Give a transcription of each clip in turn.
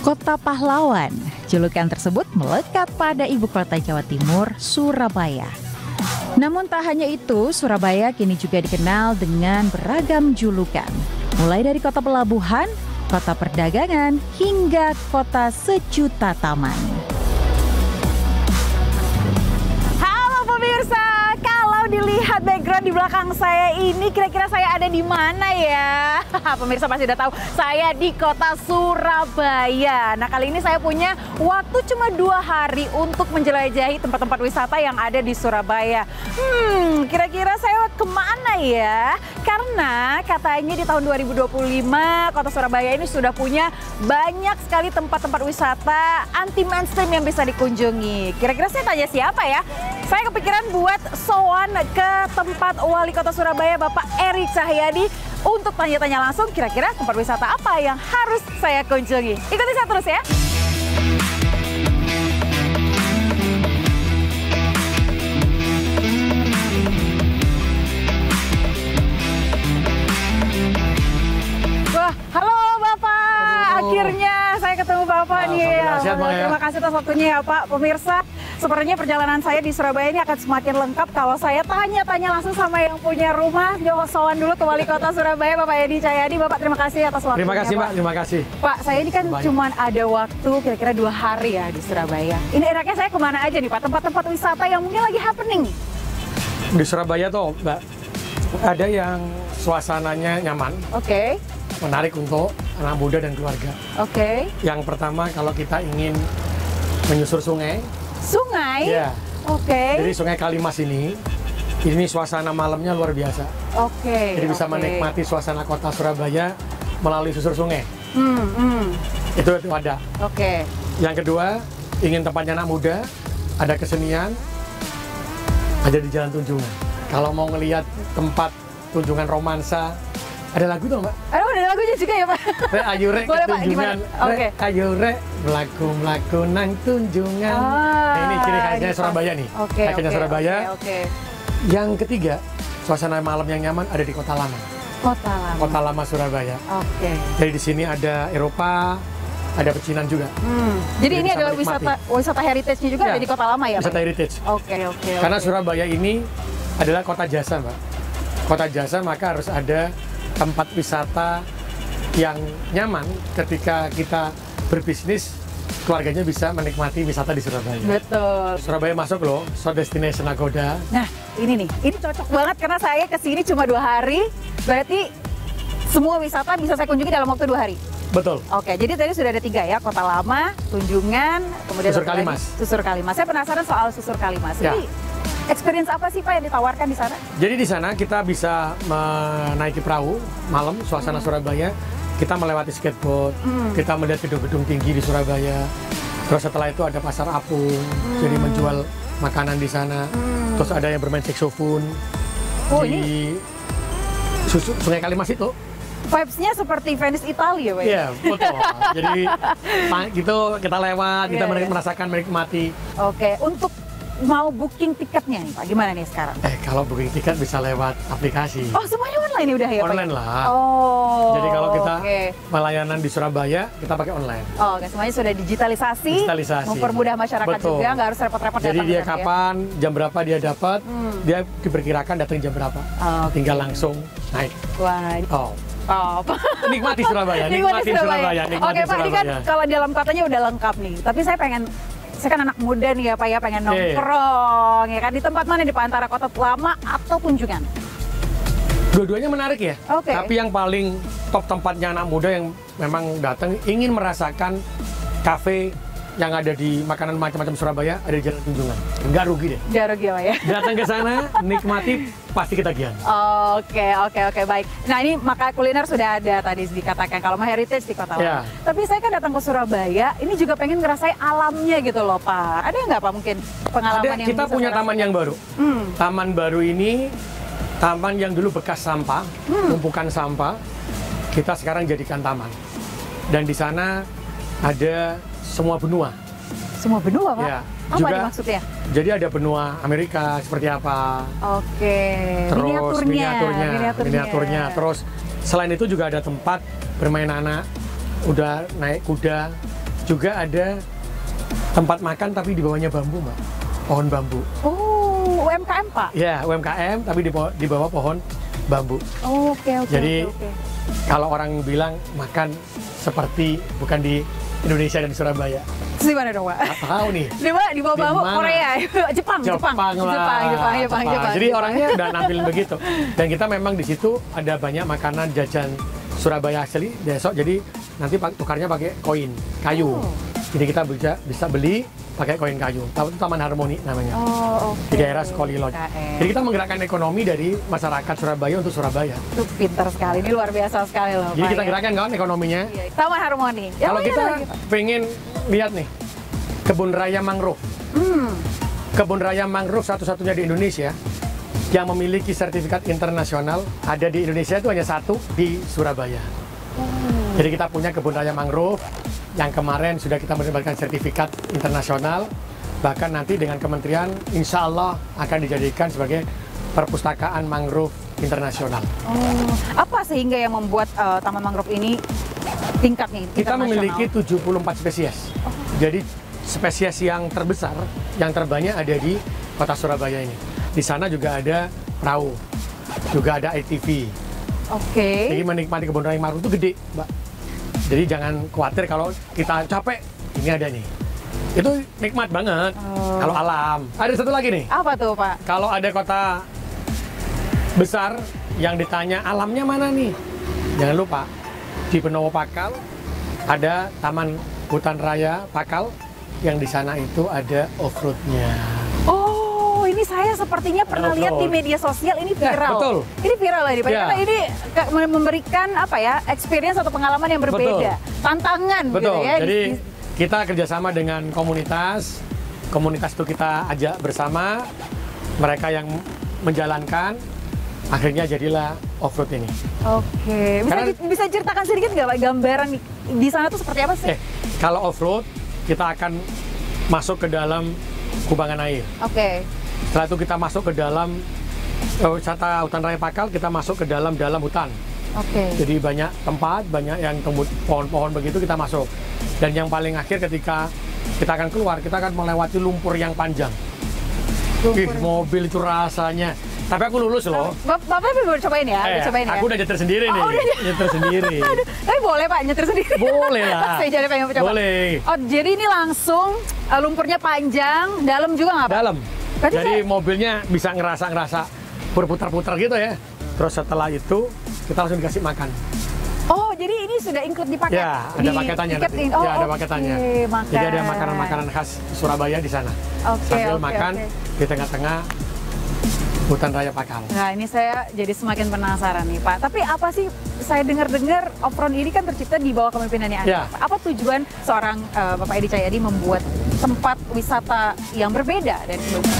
Kota Pahlawan, julukan tersebut melekat pada ibu kota Jawa Timur, Surabaya. Namun tak hanya itu, Surabaya kini juga dikenal dengan beragam julukan. Mulai dari kota pelabuhan, kota perdagangan, hingga kota sejuta taman. Halo pemirsa, kalau dilihat background di belakang saya ini, kira-kira saya ada di mana ya? Pemirsa pasti udah tahu, saya di kota Surabaya. Nah, kali ini saya punya waktu cuma 2 hari untuk menjelajahi tempat-tempat wisata yang ada di Surabaya. Kira-kira saya kemana ya? Karena katanya di tahun 2025, kota Surabaya ini sudah punya banyak sekali tempat-tempat wisata anti mainstream yang bisa dikunjungi. Kira-kira saya tanya siapa ya? Saya kepikiran buat sowan ke tempat Wali Kota Surabaya, Bapak Eri Cahyadi, untuk tanya-tanya langsung kira-kira tempat wisata apa yang harus saya kunjungi. Ikuti saya terus ya. Wah, halo Bapak. Akhirnya saya ketemu Bapak nih. Terima kasih atas waktunya ya Pak. Pemirsa, sepertinya perjalanan saya di Surabaya ini akan semakin lengkap kalau saya tanya-tanya langsung sama yang punya rumah. Sowan dulu ke Wali Kota Surabaya, Bapak Eri Cahyadi. Bapak, terima kasih atas waktunya. Terima kasih, Pak. Terima kasih. Pak, saya ini kan cuma ada waktu kira-kira 2 hari ya di Surabaya. Ini enaknya saya kemana aja nih Pak? Tempat-tempat wisata yang mungkin lagi happening. Di Surabaya tuh, Mbak, ada yang suasananya nyaman. Oke. Menarik untuk anak muda dan keluarga. Oke. Yang pertama, kalau kita ingin menyusur sungai. Sungai? Ya. Oke. Jadi Sungai Kalimas ini suasana malamnya luar biasa. Oke. Jadi bisa menikmati suasana kota Surabaya melalui susur sungai. Itu ada. Oke. Yang kedua, ingin tempatnya anak muda, ada kesenian, ada di Jalan Tunjungan. Kalau mau ngelihat tempat tunjungan romansa, ada lagu tuh Mbak? Ada lagunya juga ya Pak? Rek ayo rek ke tunjungan, rek ayo rek melaku nang tunjungan. Nah, ini ciri khasnya Surabaya nih. Khasnya Surabaya. Yang ketiga, suasana malam yang nyaman ada di Kota Lama. Kota Lama. Kota Lama Surabaya. Jadi di sini ada Eropa, ada pecinan juga. Jadi ini adalah wisata heritage-nya juga ada di Kota Lama ya Pak? Wisata heritage. Oke. Karena Surabaya ini adalah kota jasa Mbak. Kota jasa, maka harus ada tempat wisata yang nyaman ketika kita berbisnis, keluarganya bisa menikmati wisata di Surabaya. Betul. Surabaya masuk loh, so destination Agoda. Nah, ini nih, ini cocok banget karena saya kesini cuma 2 hari, berarti semua wisata bisa saya kunjungi dalam waktu 2 hari. Betul. Oke, jadi tadi sudah ada 3 ya, Kota Lama, Tunjungan, kemudian Susur Kalimas. Susur Kalimas. Saya penasaran soal Susur Kalimas. Jadi, experience apa sih Pak yang ditawarkan di sana? Jadi di sana kita bisa menaiki perahu malam, suasana Surabaya. Kita melewati skateboard, kita melihat gedung-gedung tinggi di Surabaya. Terus setelah itu ada pasar apung, jadi menjual makanan di sana. Terus ada yang bermain saksofon di Sungai Kalimas itu. Vibes-nya seperti Venice Italia, Pak? Iya, betul. Jadi gitu kita lewat, kita merasakan, menikmati. Oke, untuk mau booking tiketnya nih Pak, gimana nih sekarang? Kalau booking tiket bisa lewat aplikasi. Oh, semuanya online udah ya Pak? Online lah. Oh. Jadi kalau kita pelayanan di Surabaya, kita pakai online. Oh, semuanya sudah digitalisasi. Mempermudah masyarakat juga, nggak harus repot-repot datang. Jadi dia kapan, jam berapa dia dapat, dia diperkirakan datang jam berapa. Tinggal langsung naik. Wah. Nikmati Surabaya, nikmati Surabaya. Oke Pak, ini kan kalau di dalam kotanya udah lengkap nih. Tapi saya kan anak muda nih ya Pak ya, pengen nongkrong ya kan, di tempat mana di antara Kota Lama atau Tunjungan? Dua-duanya menarik ya. Tapi yang paling top tempatnya anak muda yang memang datang ingin merasakan kafe yang ada di makanan macam-macam Surabaya, ada di Jalan Tunjungan. Nggak rugi deh. Nggak rugi Pak ya. Datang ke sana, nikmati, pasti ketagihan. Oke, baik. Nah ini maka kuliner sudah ada tadi dikatakan, kalau mau heritage di Kota Lama. Tapi saya kan datang ke Surabaya, ini juga pengen ngerasain alamnya gitu loh Pak. Ada nggak Pak mungkin pengalaman yang kita punya taman yang baru. Taman baru ini, taman yang dulu bekas sampah, tumpukan sampah, kita sekarang jadikan taman. Dan di sana ada semua benua. Semua benua Pak? Ya. Apa juga, maksudnya? Jadi ada benua Amerika seperti apa. Terus miniaturnya. Terus selain itu juga ada tempat bermain anak, udah naik kuda, juga ada tempat makan tapi di bawahnya bambu, Mbak. Pohon bambu. Oh, UMKM, Pak? Ya, UMKM tapi di bawah pohon bambu. Oh, oke. Jadi kalau orang bilang makan seperti bukan di Indonesia dan Surabaya. Di mana dong, Pak? Tahu nih. Di bawah bambu, Korea, Jepang. Jadi orangnya udah nampilin begitu. Dan kita memang di situ ada banyak makanan jajan Surabaya asli besok. Jadi nanti tukarnya pakai koin kayu. Jadi kita bisa beli pakai koin kayu. Itu Taman Harmoni namanya. Di daerah Sukolilo. Jadi kita menggerakkan ekonomi dari masyarakat Surabaya untuk Surabaya. Itu pintar sekali, ini luar biasa sekali loh. Jadi kita gerakkan kan ekonominya. Taman Harmoni. Kalau kita pengen lihat nih kebun raya mangrove. Kebun raya mangrove satu-satunya di Indonesia yang memiliki sertifikat internasional, ada di Indonesia itu hanya satu di Surabaya. Jadi kita punya kebun raya mangrove yang kemarin sudah kita mendapatkan sertifikat internasional, bahkan nanti dengan kementerian insya Allah akan dijadikan sebagai perpustakaan mangrove internasional. Apa sehingga yang membuat Taman Mangrove ini tingkatnya kita memiliki 74 spesies. Jadi spesies yang terbesar, yang terbanyak ada di kota Surabaya ini. Di sana juga ada perahu, juga ada ATV. Jadi menikmati kebun raya mangrove itu gede, Mbak. Jadi jangan khawatir kalau kita capek, ini ada nih. Itu nikmat banget kalau alam. Ada satu lagi nih. Apa tuh, Pak? Kalau ada kota besar yang ditanya alamnya mana nih? Jangan lupa, di Benowo Pakal ada Taman Hutan Raya Pakal yang di sana itu ada off-road-nya. Oh, ini saya sepertinya pernah lihat di media sosial, ini viral. Betul. Ini viral lah, karena ini memberikan apa ya, experience atau pengalaman yang berbeda, tantangan. Betul. Gitu ya. Jadi kita kerjasama dengan komunitas itu kita ajak bersama, mereka yang menjalankan, akhirnya jadilah off-road ini. Bisa ceritakan sedikit nggak, Pak, gambaran di sana tuh seperti apa sih? Kalau off-road, kita akan masuk ke dalam kubangan air. Setelah itu kita masuk ke dalam wisata Hutan Raya Pakal, kita masuk ke dalam hutan. Jadi banyak tempat, banyak yang tumbuh pohon-pohon begitu, kita masuk. Dan yang paling akhir ketika kita akan keluar, kita akan melewati lumpur yang panjang. Mobil itu rasanya. Tapi aku lulus loh. Bapak baru cobain ya? Aku udah nyetir sendiri nih. Nyetir sendiri. Tapi boleh, Pak, nyetir sendiri? Boleh lah. Saya jadi pengen coba. Boleh. Jadi ini langsung lumpurnya panjang, dalam juga nggak, Pak? Dalam. Jadi mobilnya bisa ngerasa berputar-putar gitu ya. Terus setelah itu kita langsung dikasih makan. Oh, jadi ini sudah include di paket? Ya, ada paketannya nanti. Ya, ada paketannya. Jadi ada makanan-makanan khas Surabaya di sana. Sambil makan di tengah-tengah Hutan Raya Pakal. Nah, ini saya jadi semakin penasaran nih, Pak. Tapi apa sih, saya dengar-dengar off-road ini kan tercipta di bawah kepemimpinannya Anda. Apa tujuan seorang Bapak Edi Cahyadi membuat tempat wisata yang berbeda dari sebelumnya?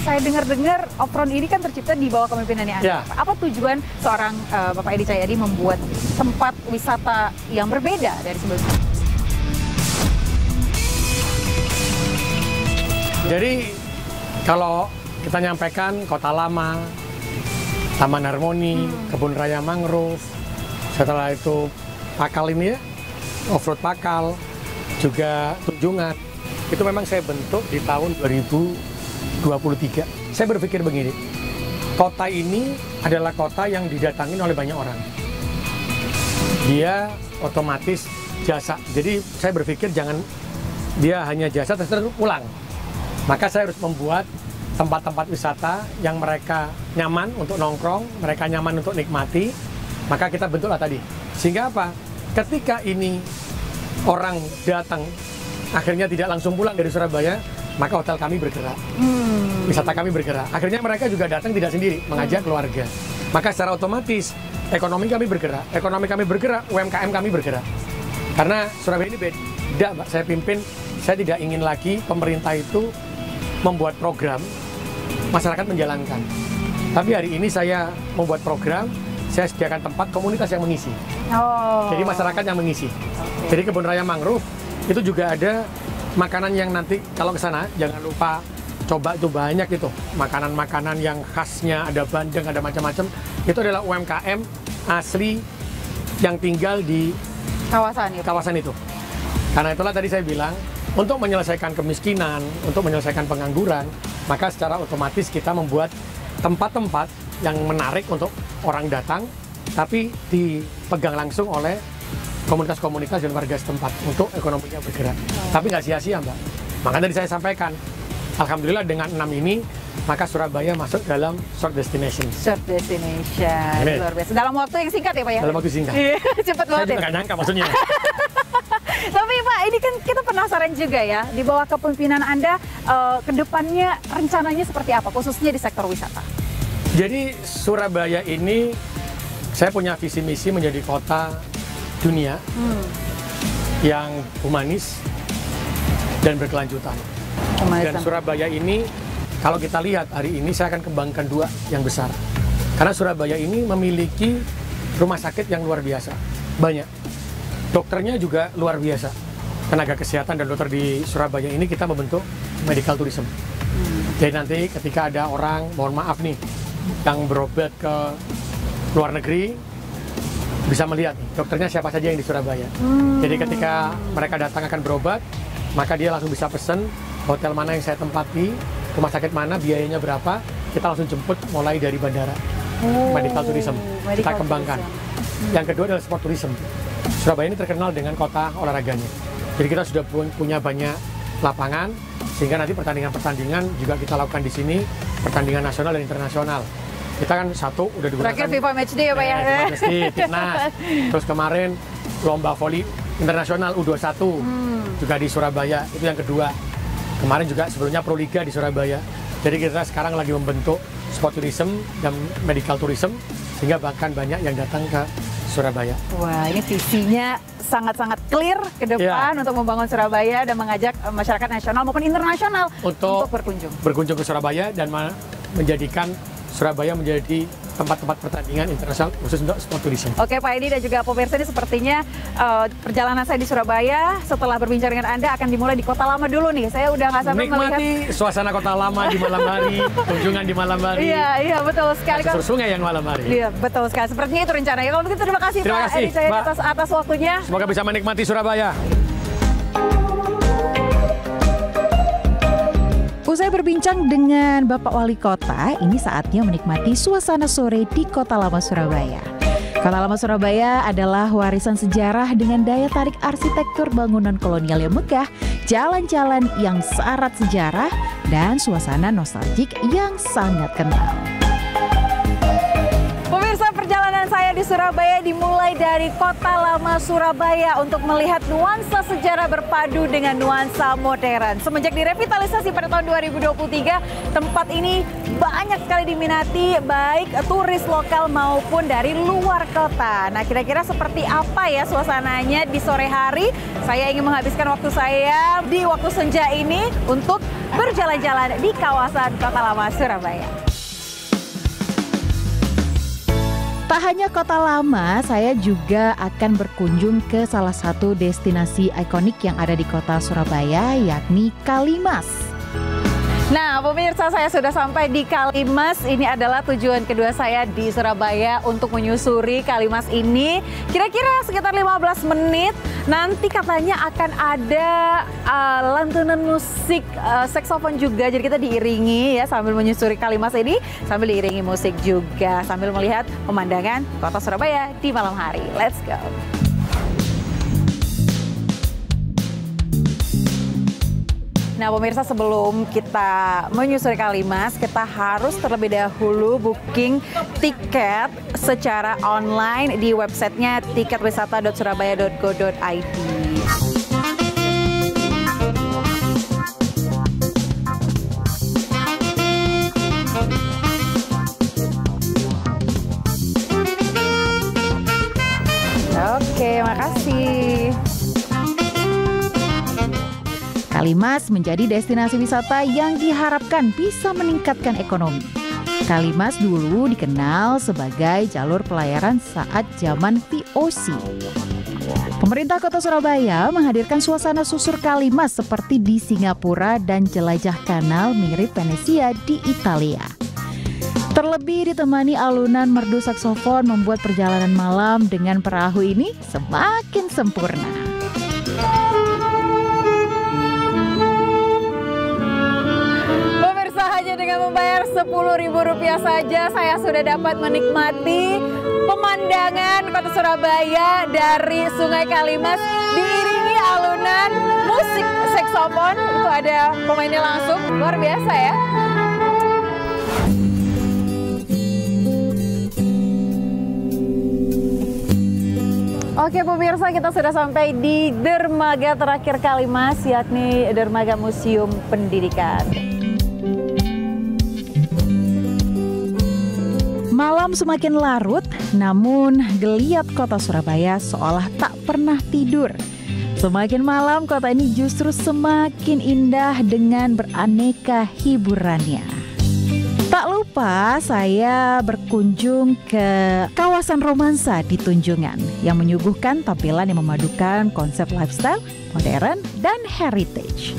Saya dengar-dengar off-road ini kan tercipta di bawah kepemimpinannya Anda. Apa tujuan seorang Bapak Edi Cahyadi membuat tempat wisata yang berbeda dari sebelumnya? Jadi kalau kita nyampaikan Kota Lama, Taman Harmoni, Kebun Raya Mangrove, setelah itu Pakal ini ya, off-road Pakal, juga Tunjungan, itu memang saya bentuk di tahun 2023. Saya berpikir begini, kota ini adalah kota yang didatangi oleh banyak orang. Dia otomatis jasa. Jadi saya berpikir jangan dia hanya jasa terus pulang. Maka saya harus membuat tempat-tempat wisata yang mereka nyaman untuk nongkrong, mereka nyaman untuk nikmati. Maka kita bentuklah tadi. Sehingga apa? Ketika ini orang datang akhirnya tidak langsung pulang dari Surabaya, maka hotel kami bergerak, wisata kami bergerak. Akhirnya mereka juga datang tidak sendiri, mengajak keluarga. Maka secara otomatis ekonomi kami bergerak, UMKM kami bergerak. Karena Surabaya ini beda, Mbak. Saya pimpin, saya tidak ingin lagi pemerintah itu membuat program, masyarakat menjalankan. Tapi hari ini saya membuat program, saya sediakan tempat komunitas yang mengisi. Jadi masyarakat yang mengisi. Jadi Kebun Raya Mangrove itu juga ada makanan yang nanti kalau ke sana jangan lupa coba itu banyak itu makanan-makanan yang khasnya, ada bandeng, ada macam-macam. Itu adalah UMKM asli yang tinggal di kawasan itu. Karena itulah tadi saya bilang, untuk menyelesaikan kemiskinan, untuk menyelesaikan pengangguran, maka secara otomatis kita membuat tempat-tempat yang menarik untuk orang datang, tapi dipegang langsung oleh komunitas-komunitas dan warga setempat untuk ekonominya bergerak. Tapi nggak sia-sia, Mbak. Makanya tadi saya sampaikan, alhamdulillah dengan 6 ini, maka Surabaya masuk dalam short destination. Short destination, luar biasa. Dalam waktu yang singkat ya Pak ya? Dalam waktu singkat. Cepat banget. Saya juga nggak nyangka maksudnya. Tapi Pak, ini kan kita penasaran juga ya, di bawah kepemimpinan Anda, ke depannya rencananya seperti apa, khususnya di sektor wisata? Jadi Surabaya ini, saya punya visi misi menjadi kota dunia yang humanis dan berkelanjutan. Dan Surabaya ini, kalau kita lihat hari ini, saya akan kembangkan 2 yang besar. Karena Surabaya ini memiliki rumah sakit yang luar biasa, banyak. Dokternya juga luar biasa. Tenaga kesehatan dan dokter di Surabaya ini kita membentuk medical tourism. Jadi nanti ketika ada orang, mohon maaf nih, yang berobat ke luar negeri, bisa melihat dokternya siapa saja yang di Surabaya. Jadi ketika mereka datang akan berobat, maka dia langsung bisa pesen hotel mana yang saya tempati, rumah sakit mana, biayanya berapa, kita langsung jemput mulai dari bandara. Medical tourism kita kembangkan. Yang kedua adalah sport tourism. Surabaya ini terkenal dengan kota olahraganya. Jadi kita sudah punya banyak lapangan, sehingga nanti pertandingan-pertandingan juga kita lakukan di sini, pertandingan nasional dan internasional. Kita kan satu udah digunakan. Terakhir FIFA Matchday ya Pak ya. FIFA Matchday, Timnas. Terus kemarin lomba voli internasional U21 juga di Surabaya. Itu yang kedua. Kemarin juga sebelumnya Proliga di Surabaya. Jadi kita sekarang lagi membentuk sport tourism dan medical tourism, sehingga bahkan banyak yang datang ke Surabaya. Wah, ini visinya sangat-sangat clear ke depan untuk membangun Surabaya dan mengajak masyarakat nasional maupun internasional untuk berkunjung ke Surabaya dan menjadikan Surabaya menjadi tempat-tempat pertandingan internasional khusus untuk sport tourism. Oke Pak Edi dan juga pemirsa, ini sepertinya perjalanan saya di Surabaya setelah berbincang dengan Anda akan dimulai di Kota Lama dulu nih. Saya udah nggak sabar melihat suasana Kota Lama di malam hari, kunjungan di malam hari. Iya, betul sekali. Susur sungai yang malam hari. Iya, betul sekali. Sepertinya itu rencananya. Kalau begitu terima kasih Pak Edi Cahyadi atas waktunya. Semoga bisa menikmati Surabaya. Usai berbincang dengan Bapak Wali Kota, ini saatnya menikmati suasana sore di Kota Lama Surabaya. Kota Lama Surabaya adalah warisan sejarah dengan daya tarik arsitektur bangunan kolonial yang megah, jalan-jalan yang syarat sejarah, dan suasana nostalgik yang sangat kental. Pemirsa, perjalanan saya di Surabaya dimulai dari Kota Lama Surabaya untuk melihat nuansa sejarah berpadu dengan nuansa modern. Semenjak direvitalisasi pada tahun 2023, tempat ini banyak sekali diminati baik turis lokal maupun dari luar kota. Nah, kira-kira seperti apa ya suasananya di sore hari? Saya ingin menghabiskan waktu saya di waktu senja ini untuk berjalan-jalan di kawasan Kota Lama Surabaya. Tak hanya Kota Lama, saya juga akan berkunjung ke salah satu destinasi ikonik yang ada di kota Surabaya, yakni Kalimas. Nah, pemirsa, saya sudah sampai di Kalimas. Ini adalah tujuan kedua saya di Surabaya untuk menyusuri Kalimas ini. Kira-kira sekitar 15 menit. Nanti katanya akan ada lantunan musik saksofon juga. Jadi kita diiringi ya sambil menyusuri Kalimas ini, sambil diiringi musik juga, sambil melihat pemandangan kota Surabaya di malam hari. Let's go. Nah pemirsa, sebelum kita menyusuri Kalimas, kita harus terlebih dahulu booking tiket secara online di websitenya tiketwisata.surabaya.go.id. Oke, makasih. Kalimas menjadi destinasi wisata yang diharapkan bisa meningkatkan ekonomi. Kalimas dulu dikenal sebagai jalur pelayaran saat zaman VOC. Pemerintah Kota Surabaya menghadirkan suasana susur Kalimas seperti di Singapura dan jelajah kanal mirip Venesia di Italia. Terlebih ditemani alunan merdu saksofon membuat perjalanan malam dengan perahu ini semakin sempurna. Pemirsa, hanya dengan membayar Rp10.000 saja saya sudah dapat menikmati pemandangan Kota Surabaya dari Sungai Kalimas diiringi alunan musik saksofon. Itu ada pemainnya langsung, luar biasa ya. Oke pemirsa, kita sudah sampai di dermaga terakhir Kalimas, yakni dermaga Museum Pendidikan. Malam semakin larut, namun geliat Kota Surabaya seolah tak pernah tidur. Semakin malam, kota ini justru semakin indah dengan beraneka hiburannya. Tak lupa saya berkunjung ke kawasan romansa di Tunjungan yang menyuguhkan tampilan yang memadukan konsep lifestyle, modern, dan heritage.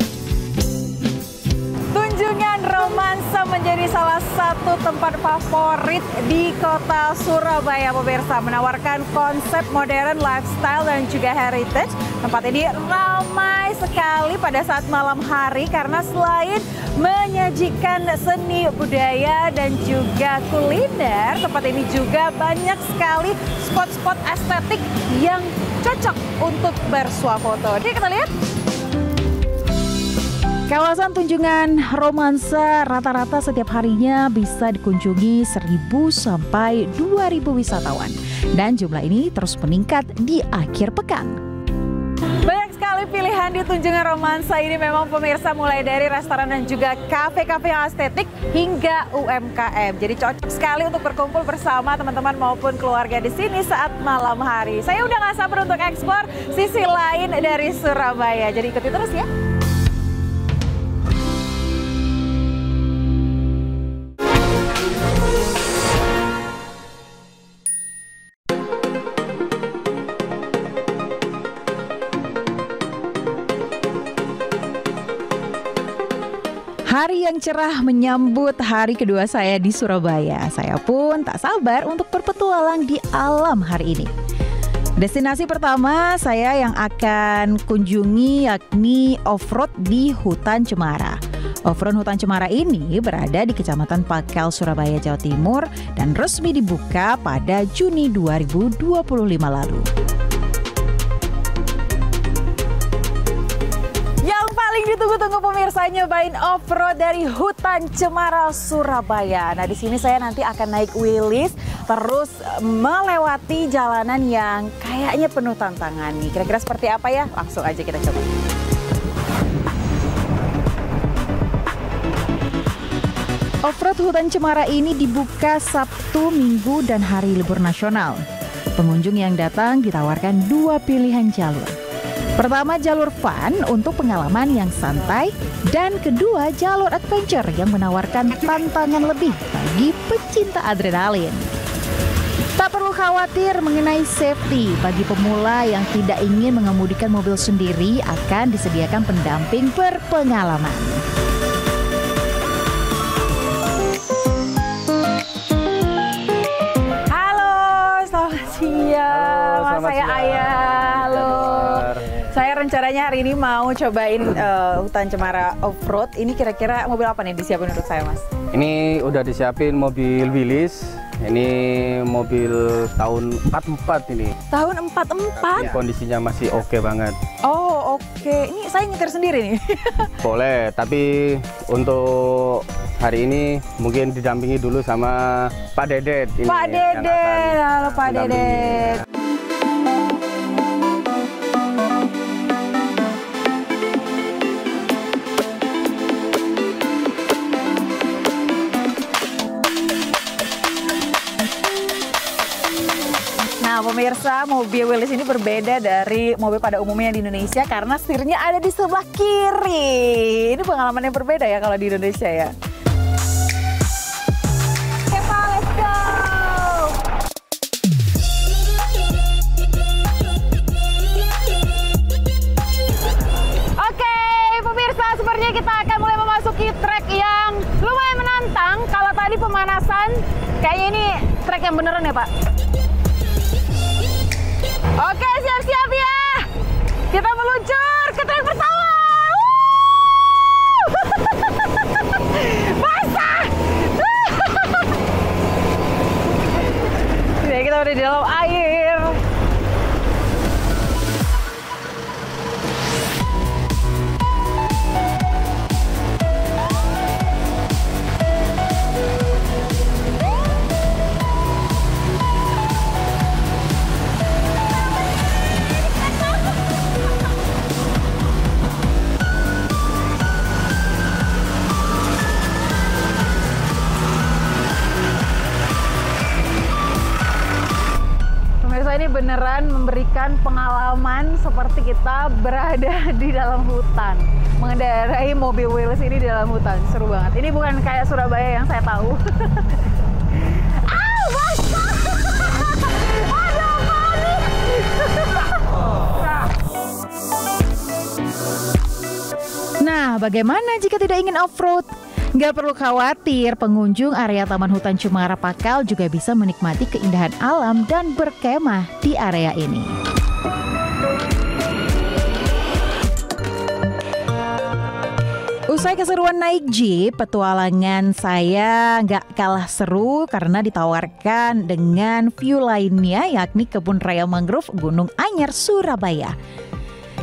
Tunjungan romansa menjadi salah satu tempat favorit di Kota Surabaya pemirsa, menawarkan konsep modern, lifestyle, dan juga heritage. Tempat ini ramai sekali pada saat malam hari karena selain menyajikan seni budaya dan juga kuliner, tempat ini juga banyak sekali spot-spot estetik yang cocok untuk bersuah foto. Jadi kita lihat. Kawasan Tunjungan romansa rata-rata setiap harinya bisa dikunjungi 1.000 sampai 2.000 wisatawan. Dan jumlah ini terus meningkat di akhir pekan. Banyak sekali pilihan di Tunjungan romansa ini memang pemirsa, mulai dari restoran dan juga kafe-kafe yang estetik hingga UMKM. Jadi cocok sekali untuk berkumpul bersama teman-teman maupun keluarga di sini saat malam hari. Saya udah gak sabar untuk eksplor sisi lain dari Surabaya. Jadi ikuti terus ya. Hari yang cerah menyambut hari kedua saya di Surabaya. Saya pun tak sabar untuk berpetualang di alam hari ini. Destinasi pertama saya yang akan kunjungi yakni off-road di Hutan Cemara. Off-road Hutan Cemara ini berada di Kecamatan Pakal, Surabaya, Jawa Timur dan resmi dibuka pada Juni 2025 lalu. Ditunggu-tunggu pemirsa, nyobain off-road dari Hutan Cemara, Surabaya. Nah, di sini saya nanti akan naik wheelies, terus melewati jalanan yang kayaknya penuh tantangan nih. Kira-kira seperti apa ya? Langsung aja kita coba. Off-road Hutan Cemara ini dibuka Sabtu, Minggu, dan hari libur nasional. Pengunjung yang datang ditawarkan 2 pilihan jalur. Pertama, jalur fun untuk pengalaman yang santai, dan kedua, jalur adventure yang menawarkan tantangan lebih bagi pecinta adrenalin. Tak perlu khawatir mengenai safety. Bagi pemula yang tidak ingin mengemudikan mobil sendiri, akan disediakan pendamping berpengalaman. Halo, selamat siang. Halo, Saya Ayah. Halo. Saya rencananya hari ini mau cobain Hutan Cemara off-road. Ini kira-kira mobil apa nih disiapin untuk saya, Mas? Ini udah disiapin mobil Willys. Ini mobil tahun 44 ini. Tahun 44? Ini kondisinya masih oke banget. Oh, oke. Ini saya nyetir sendiri nih. Boleh, tapi untuk hari ini mungkin didampingi dulu sama Pak Dedet. Ini Pak Dedet, halo Pak Dedet. Nah pemirsa, mobil Willys ini berbeda dari mobil pada umumnya di Indonesia karena setirnya ada di sebelah kiri. Ini pengalaman yang berbeda ya kalau di Indonesia ya. Oke Pak, let's go! lintasan. Kayaknya ini trek yang beneran ya, Pak. Oke, siap-siap ya. Kita meluncur ke trek pertama. Basah. Kita udah di dalam air. Ini beneran memberikan pengalaman seperti kita berada di dalam hutan, mengendarai mobil wheels ini di dalam hutan. Seru banget. Ini bukan kayak Surabaya yang saya tahu. Basah! Ada apa nih? Nah, bagaimana jika tidak ingin off-road? Nggak perlu khawatir, pengunjung area Taman Hutan Cemara Pakal juga bisa menikmati keindahan alam dan berkemah di area ini. Usai keseruan naik jeep, petualangan saya nggak kalah seru karena ditawarkan dengan view lainnya, yakni Kebun Raya Mangrove Gunung Anyar, Surabaya.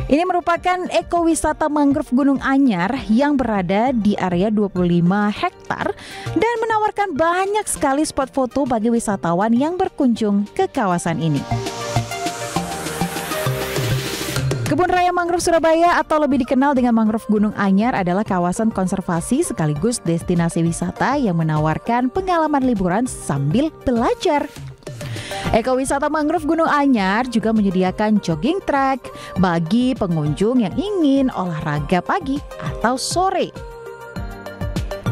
Ini merupakan ekowisata mangrove Gunung Anyar yang berada di area 25 hektar dan menawarkan banyak sekali spot foto bagi wisatawan yang berkunjung ke kawasan ini. Kebun Raya Mangrove Surabaya atau lebih dikenal dengan Mangrove Gunung Anyar adalah kawasan konservasi sekaligus destinasi wisata yang menawarkan pengalaman liburan sambil belajar. Ekowisata Mangrove Gunung Anyar juga menyediakan jogging track bagi pengunjung yang ingin olahraga pagi atau sore.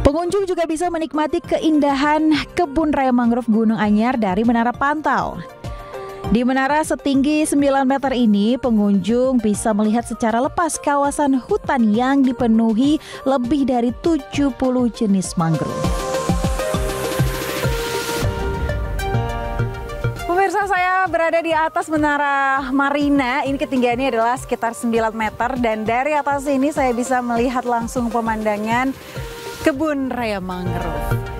Pengunjung juga bisa menikmati keindahan Kebun Raya Mangrove Gunung Anyar dari menara pantau. Di menara setinggi 9 meter ini, pengunjung bisa melihat secara lepas kawasan hutan yang dipenuhi lebih dari 70 jenis mangrove. Pemirsa, saya berada di atas Menara Marina. Ini ketinggiannya adalah sekitar 9 meter dan dari atas ini saya bisa melihat langsung pemandangan Kebun Raya Mangrove.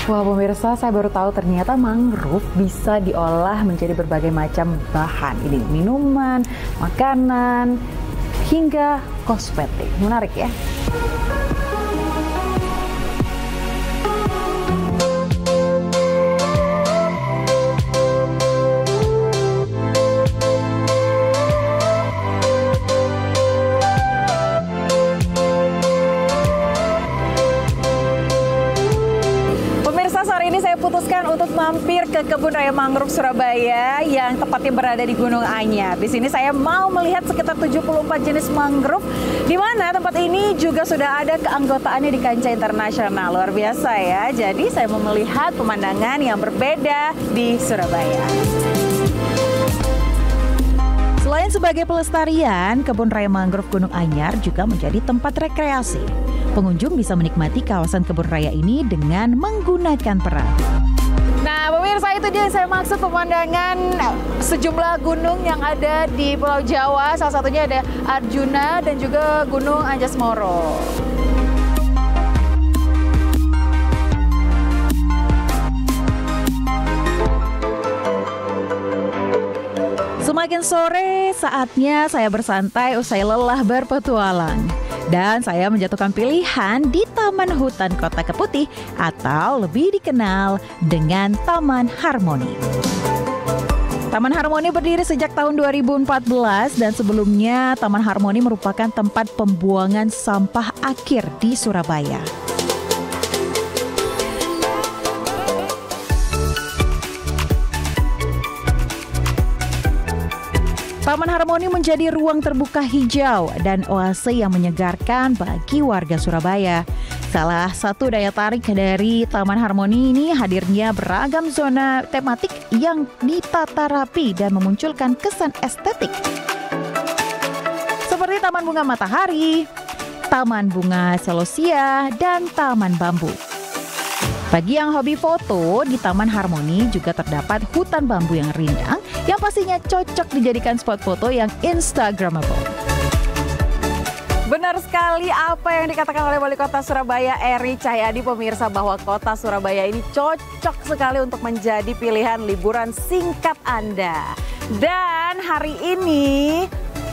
Wah pemirsa, saya baru tahu ternyata mangrove bisa diolah menjadi berbagai macam bahan. Ini minuman, makanan, hingga kosmetik. Menarik ya? Putuskan untuk mampir ke Kebun Raya Mangrove Surabaya yang tepatnya berada di Gunung Anyar. Di sini saya mau melihat sekitar 74 jenis mangrove, di mana tempat ini juga sudah ada keanggotaannya di kancah internasional. Luar biasa ya. Jadi saya mau melihat pemandangan yang berbeda di Surabaya. Selain sebagai pelestarian, Kebun Raya Mangrove Gunung Anyar juga menjadi tempat rekreasi. Pengunjung bisa menikmati kawasan kebun raya ini dengan menggunakan perahu. Nah pemirsa, itu dia yang saya maksud, pemandangan sejumlah gunung yang ada di Pulau Jawa. Salah satunya ada Arjuna dan juga Gunung Anjas-Moro. Semakin sore, saatnya saya bersantai usai lelah berpetualang. Dan saya menjatuhkan pilihan di Taman Hutan Kota Keputih atau lebih dikenal dengan Taman Harmoni. Taman Harmoni berdiri sejak tahun 2014 dan sebelumnya Taman Harmoni merupakan tempat pembuangan sampah akhir di Surabaya. Taman Harmoni menjadi ruang terbuka hijau dan oase yang menyegarkan bagi warga Surabaya. Salah satu daya tarik dari Taman Harmoni ini hadirnya beragam zona tematik yang ditata rapi dan memunculkan kesan estetik. Seperti Taman Bunga Matahari, Taman Bunga Celosia, dan Taman Bambu. Bagi yang hobi foto, di Taman Harmoni juga terdapat hutan bambu yang rindang yang pastinya cocok dijadikan spot foto yang instagramable. Benar sekali apa yang dikatakan oleh Wali Kota Surabaya Eri Cahyadi, pemirsa, bahwa kota Surabaya ini cocok sekali untuk menjadi pilihan liburan singkat Anda. Dan hari ini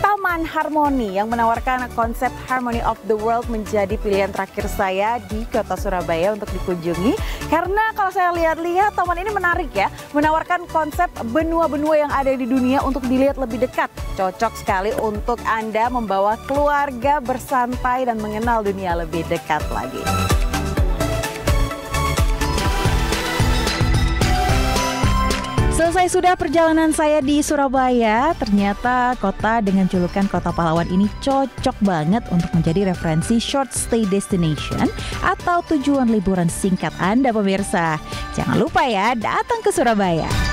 Taman Harmoni yang menawarkan konsep Harmony of the World menjadi pilihan terakhir saya di kota Surabaya untuk dikunjungi. Karena kalau saya lihat-lihat, taman ini menarik ya, menawarkan konsep benua-benua yang ada di dunia untuk dilihat lebih dekat. Cocok sekali untuk Anda membawa keluarga bersantai dan mengenal dunia lebih dekat lagi. Selesai sudah perjalanan saya di Surabaya. Ternyata kota dengan julukan Kota Pahlawan ini cocok banget untuk menjadi referensi short stay destination atau tujuan liburan singkat Anda, pemirsa. Jangan lupa ya, datang ke Surabaya.